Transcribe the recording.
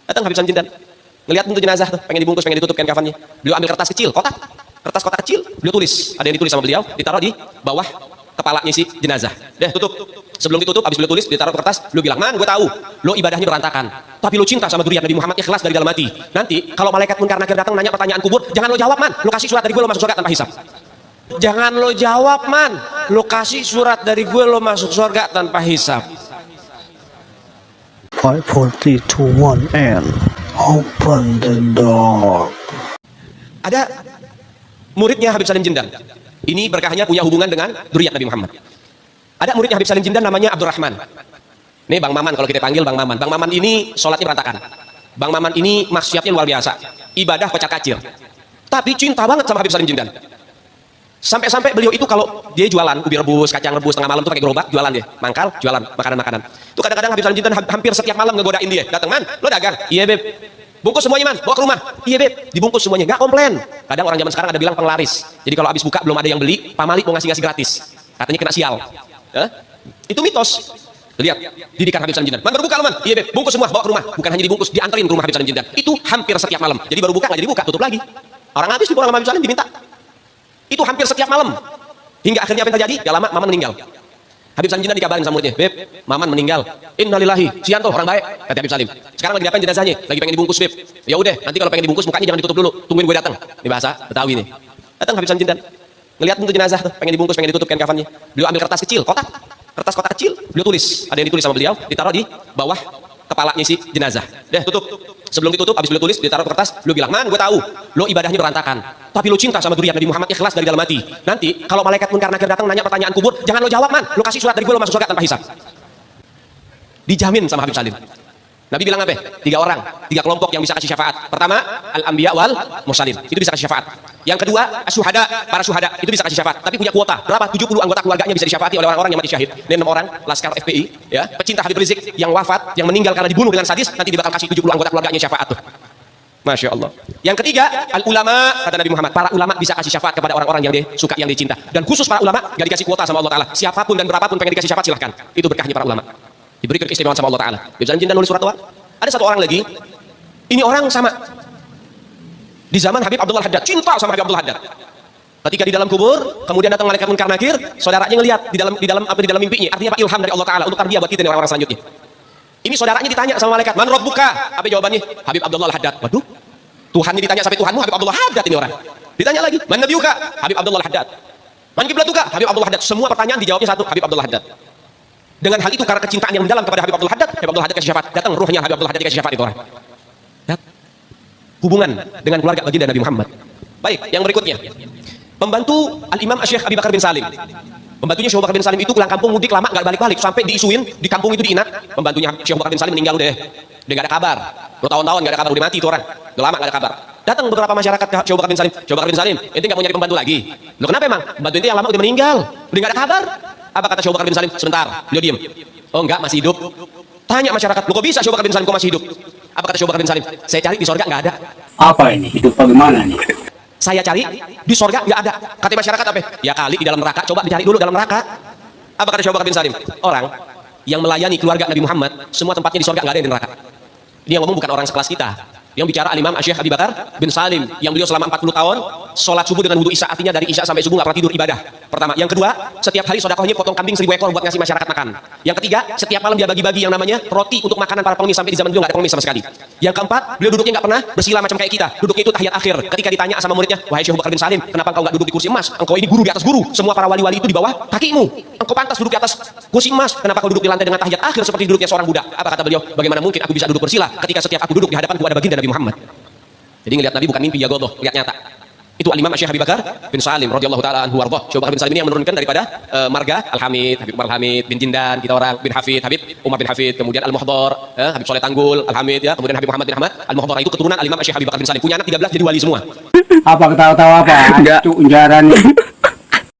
Datang Habib Samjindan, ngelihat untuk jenazah tuh, pengen dibungkus, pengen ditutup kain kafannya. Beliau ambil kertas kecil, kertas kotak kecil, beliau tulis, ada yang ditulis sama beliau, ditaruh di bawah kepalanya si jenazah. Deh, tutup. Sebelum ditutup, habis beliau tulis, ditaruh kertas, beliau bilang, "Man, gue tahu, lo ibadahnya berantakan, tapi lo cinta sama dzurriyyat Nabi Muhammad, ikhlas dari dalam hati. Nanti kalau malaikat munkar nakir datang nanya pertanyaan kubur, jangan lo jawab, man. Lo kasih surat dari gue, lo masuk surga tanpa hisab." Jangan lo jawab, man. Lo kasih surat dari gue, lo masuk surga tanpa hisab. 5, 4, 3, 2, 1, and open the door. Ada muridnya Habib Salim Jindan. Ini berkahnya punya hubungan dengan dzurriyyat Nabi Muhammad. Ada muridnya Habib Salim Jindan namanya Abdurrahman. Ini Bang Maman, kalau kita panggil Bang Maman. Bang Maman ini sholatnya berantakan. Bang Maman ini maksiatnya luar biasa. Ibadah kocar kacir. Tapi cinta banget sama Habib Salim Jindan. Sampai-sampai beliau itu kalau dia jualan ubi rebus, kacang rebus tengah malam tuh pakai gerobak, jualan dia. Mangkal, jualan makanan-makanan. Itu kadang-kadang Habib Salim Jindan hampir setiap malam ngegodain dia. Datang, "Man, lo dagang?" "Iya, Beb." "Bungkus semuanya, Man, bawa ke rumah." "Iya, Beb." Dibungkus semuanya, nggak komplain. Kadang orang zaman sekarang ada bilang penglaris. Jadi kalau habis buka belum ada yang beli, pamali mau ngasih gratis. Katanya kena sial. Itu mitos. Lihat didikan Habib Salim Jindan. "Man, baru buka lo, Man." "Iya, Beb." "Bungkus semua, bawa ke rumah." Bukan hanya dibungkus, dianterin ke rumah Habib Salim Jindan. Itu hampir setiap malam. Jadi baru buka nggak jadi buka, tutup lagi. Orang habis dibawa sama Habib Salim diminta. Itu hampir setiap malam. Hingga akhirnya apa yang terjadi? Gak lama Maman meninggal. Habib Salim Jindan dikabarin sama muridnya, "Beb, Maman meninggal." "Innalillahi." "Sianto, orang baik," kata Habib Salim. "Sekarang lagi diapain jenazahnya?" "Lagi pengen dibungkus, Beb." "Ya udah, nanti kalau pengen dibungkus mukanya jangan ditutup dulu, tungguin gue datang." Ini bahasa Betawi nih. Datang Habib Salim Jindan, ngelihat untuk jenazah tuh, pengen dibungkus, pengen ditutup kain kafannya. Beliau ambil kertas kecil, kertas kotak kecil, beliau tulis, ada yang ditulis sama beliau, ditaruh di bawah kepalanya si jenazah. Deh, tutup. Sebelum ditutup, habis beliau tulis, ditaruh kertas, beliau bilang, "Man, gue tahu, lo ibadahnya berantakan, tapi lo cinta sama dzurriyyat Nabi Muhammad, ikhlas dari dalam hati. Nanti kalau malaikat munkar nakir datang nanya pertanyaan kubur, jangan lo jawab, man. Lo kasih surat dari gue, lo masuk surga tanpa hisab." Dijamin sama Habib Salim. Nabi bilang apa? 3 orang, 3 kelompok yang bisa kasih syafaat. Pertama, al-anbiya wal mursalin, itu bisa kasih syafaat. Yang kedua, asyuhada, para syuhada, itu bisa kasih syafaat, tapi punya kuota. Berapa? 70 anggota keluarganya bisa disyafaati oleh orang-orang yang mati syahid. Ini 6 orang, laskar FPI, ya, pecinta Habib Rizik yang wafat, yang meninggal karena dibunuh dengan sadis, nanti dia bakal kasih 70 anggota keluarganya syafaat tuh. Masya Allah. Yang ketiga, al-ulama, kata Nabi Muhammad, para ulama bisa kasih syafaat kepada orang-orang yang dia suka, yang dia cinta. Dan khusus para ulama, gak dikasih kuota sama Allah Ta'ala. Siapapun dan berapapun pengen dikasih syafaat, silahkan. Itu berkahnya para ulama. Diberi keistimewaan sama Allah Ta'ala. Habib Salim Jindan nulis surat doa. Ada satu orang lagi, ini orang sama di zaman Habib Abdullah Haddad, cinta sama Habib Abdullah Haddad. Ketika di dalam kubur, kemudian datang malaikat munkar nakir, saudaranya ngelihat di dalam mimpinya. Artinya apa? Ilham dari Allah Ta'ala untuk tarbiyah buat kita dan orang-orang selanjutnya. Ini saudaranya ditanya sama malaikat, "Man rabbuka?" Apa jawabannya? "Habib Abdullah Haddad." Waduh, Tuhannya ditanya sampai Tuhanmu Habib Abdullah Haddad ini orang. Ditanya lagi, "Man nabiyuka?" "Habib Abdullah Haddad." "Man kiblatuka?" "Habib Abdullah Haddad." Semua pertanyaan dijawabnya satu, Habib Abdullah Haddad. Dengan hal itu, karena kecintaan yang mendalam kepada Habib Abdullah Haddad, Habib Abdullah Haddad kasih syafaat. Datang ruhnya Habib Abdullah Haddad dikasih syafaat itu orang. Lihat. Hubungan dengan keluarga baginda Nabi Muhammad. Baik, yang berikutnya. Pembantu Al-Imam Syekh Abi Bakar bin Salim. Pembantunya Syekh Abu Bakar bin Salim itu pulang kampung mudik lama nggak balik-balik, sampai diisuin di kampung itu diingat. Pembantunya Syekh Abu Bakar bin Salim meninggal udah nggak ada kabar. Bertahun-tahun nggak ada kabar, udah mati itu orang. Udah lama nggak ada kabar. Datang beberapa masyarakat ke Syekh Abu Bakar bin Salim. "Syekh Abu Bakar bin Salim, ente nggak mau nyari pembantu lagi?" "Loh kenapa emang? Pembantu ente yang lama udah meninggal, udah nggak ada kabar." Apa kata Syekh Abu Bakar bin Salim? "Sebentar." Beliau diam. "Oh enggak, masih hidup." Tanya masyarakat, "Loh kok bisa Syekh Abu Bakar bin Salim kok masih hidup?" Apa kata Syekh Abu Bakar bin Salim? "Saya cari di sorga nggak ada." Apa ini? Hidup bagaimana nih? "Saya cari di sorga nggak ada." Kata masyarakat apa? "Ya kali di dalam neraka, coba dicari dulu dalam neraka." Apa kata Syekh Abu Bakar bin Salim? Orang yang melayani keluarga Nabi Muhammad, semua tempatnya di sorga, nggak ada yang di neraka. Dia ngomong bukan orang sekelas kita. Yang bicara Al-Imam Syekh Abi Bakar bin Salim, yang beliau selama 40 tahun sholat subuh dengan wudu isya, artinya dari isya sampai subuh nggak pernah tidur, ibadah. Pertama. Yang kedua, setiap hari sedekahnya potong kambing 1000 ekor buat ngasih masyarakat makan. Yang ketiga, setiap malam dia bagi-bagi yang namanya roti untuk makanan para pengemis, sampai di zaman beliau nggak ada pengemis sama sekali. Yang keempat, beliau duduknya nggak pernah bersila macam kayak kita, duduknya itu tahiyat akhir. Ketika ditanya sama muridnya, "Wahai Syekh Abu Bakar bin Salim, kenapa engkau nggak duduk di kursi emas? Engkau ini guru di atas guru, semua para wali-wali itu di bawah kakimu. Engkau pantas duduk di atas kursi emas. Kenapa kau duduk di lantai dengan tahiyat akhir seperti duduknya seorang budak?" Apa kata beliau? "Bagaimana mungkin aku bisa duduk bersila ketika setiap aku duduk di hadapanku ada baginda Nabi Muhammad." Jadi ngelihat Nabi bukan mimpi ya godoh, lihat nyata. Itu Al-Imam Syekh Abi Bakar bin Salim radhiyallahu taala anhu warḍah. Syekh Abu Bakar bin Salim ini yang menurunkan daripada marga Al-Hamid, Habib Umar Al-Hamid bin Jindan, kita orang bin Hafid, Habib Umar bin Hafid, kemudian Al-Muhdhar, Habib Soleh Tanggul, Al-Hamid ya, kemudian Habib Muhammad bin Ahmad. Al-Muhdhar itu keturunan Al-Imam Syekh Abi Bakar bin Salim. Punya anak 13 jadi wali semua. Apa ketawa-tawa apa? Enggak. Cuk, unjaran.